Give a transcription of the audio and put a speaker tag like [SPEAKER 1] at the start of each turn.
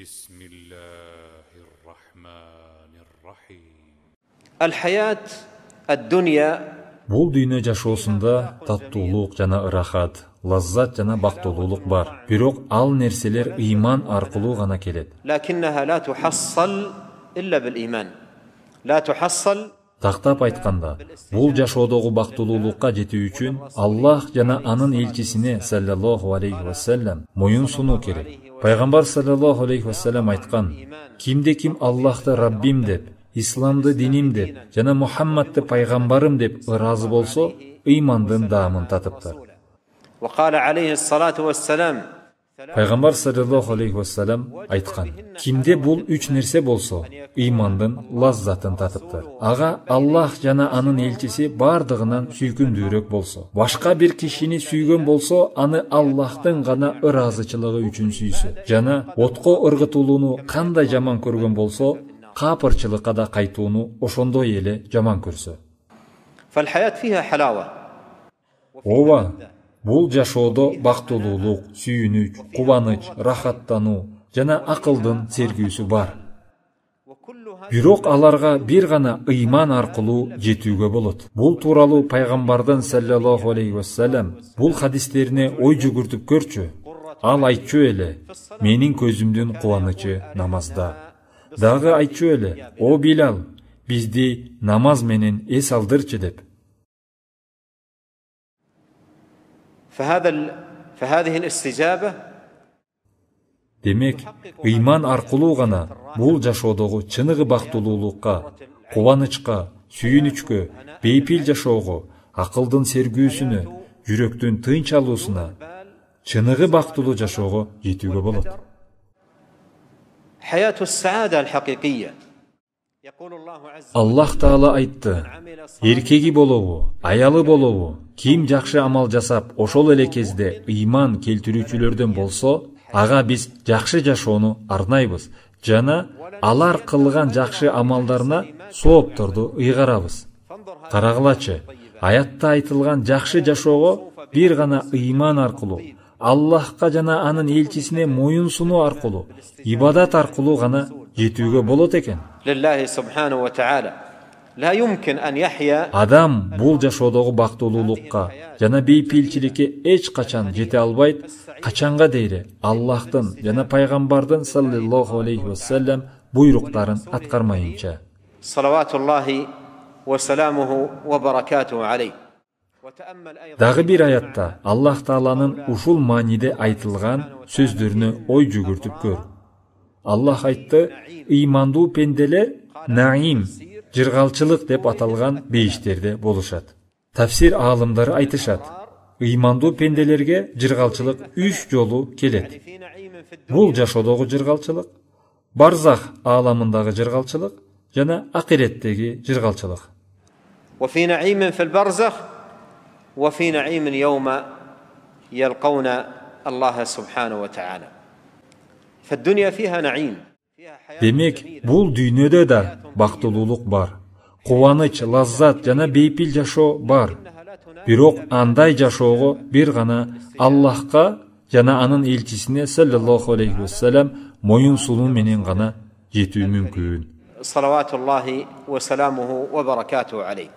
[SPEAKER 1] بسم الله الرحمن الرحيم
[SPEAKER 2] الحياة الدنيا
[SPEAKER 3] Бул дүйнө жашоосунда таттуулук жана ырахат, лаззат жана бактылуулук бар. Бирок ал нерселер ыйман аркылуу гана келет.
[SPEAKER 2] لكنها لا تحصل إلا بالإيمان. لا تحصل.
[SPEAKER 3] Тактап айтканда, бул жашоодогу бактылуулукка жетүү үчүн Аллах жана анын элчисине саллаллаху алейхи вассалам моюн сунуу керек. Пайгамбар саллаллаху алейхи вассалам айткан: кимде-ким Аллахты Раббим деп, исламды диним деп, жана Мухаммадты пайгамбарым деп ыраазы болсо, ыймандын даамын татыптыр.
[SPEAKER 2] وقال عليه الصلاة والسلام.
[SPEAKER 3] Пайгамбар саллаллаху алейхи вассалам айткан: кимде бул үч нерсе болсо, ыймандын лаззатын татыптыр. Ага Аллах жана анын элчиси бардыгынан сүйкүмдүүрөөк болсо, башка бир кишини сүйгөн болсо, аны Аллахтын гана ыраазычылыгы үчүн сүйсө, жана отко ыргытылууну кандай жаман көргөн болсо, капырчылыкка да кайтууну ошондой эле жаман көрсө.
[SPEAKER 2] فالحياة فيها حلاوة.
[SPEAKER 3] Ооба, бул жашоодо бактылуулук, сүйүнүч, кубаныч, рахаттануу жана акылдын сергүүсү бар. Бирок аларга бир гана ыйман аркылуу жетүүгө болот. Бул тууралуу пайгамбардын саллаллаху алейхи вассалам бул хадистерине ой жүгүртүп көрчү. Ал айтчу эле: менин көзүмдүн кубанычы намазда. Дагы айтчу эле: о Билал, бизди намаз менен эс алдырчы деп.
[SPEAKER 2] فهذه الاستجابة.
[SPEAKER 3] Демек, ыйман аркылуу гана бул жашоодогу чыныгы бактылуулукка, кубанычка, сүйүнүчкө, бейпил жашоого, акылдын сергүүсүнө, жүрөктүн тынч алуусуна, чыныгы бактылуу жашоого жетүүгө болот.
[SPEAKER 2] حياة السعادة الحقيقية.
[SPEAKER 3] Аллах Таала айтты: эркеги болобу, аялы болобу, ким жакшы амал жасап, ошол эле кезде ыйман келтирүүчүлөрдөн болсо, ага биз жакшы жашоону арнайбыз, жана алар кылган жакшы амалдарына соопторду ыйгарабыз. Карагылачы, аятта айтылган жакшы жашоого бир гана ыйман аркылуу, Аллахка жана анын элчисине моюн сунуу аркылуу, ибадат аркылуу гана жетүүгө болот экен.
[SPEAKER 2] لله سبحانه وتعالى. لا يمكن أن يحيا.
[SPEAKER 3] Адам бул жашоодогу бактылуулукка жана бейпилчиликке эч качан жете албайт, качанга дейре Аллахтын жана пайгамбардын саллаллаху алейхи вассалам буйруктарын аткармайынча.
[SPEAKER 2] Салаватуллахи ва саламуху ва баракатуху алейх.
[SPEAKER 3] Дагы бир аятта Аллах Тааланын ушул мааниде айтылган сөздөрүнө ой жүгүртүп көр. Аллах айтты: ыймандуу пенделер наим, жыргалчылык деп аталган бейиштерде болушат. Тафсир аалымдары айтышат: ыймандуу пенделерге жыргалчылык 3 жолу келет. Бул жашоодогу жыргалчылык, барзах ааламындагы жыргалчылык жана акиреттеги жыргалчылык.
[SPEAKER 2] وفي نعيم في البرزخ وفي نعيم يوم يلقون الله سبحانه وتعالى. فالدنيا فيها نعيم.
[SPEAKER 3] Демек, бул дүйнөдө да бактылуулук бар. Кубаныч, лаззат жана бейпил жашоо бар. Бирок андай жашоого бир гана Аллахка жана анын элчисине саллаллаху алейхи вассалам моюн сунуу менен гана жетүү мүмкүн.
[SPEAKER 2] Салаватуллахи ва саламуху ва баракатуху алейх.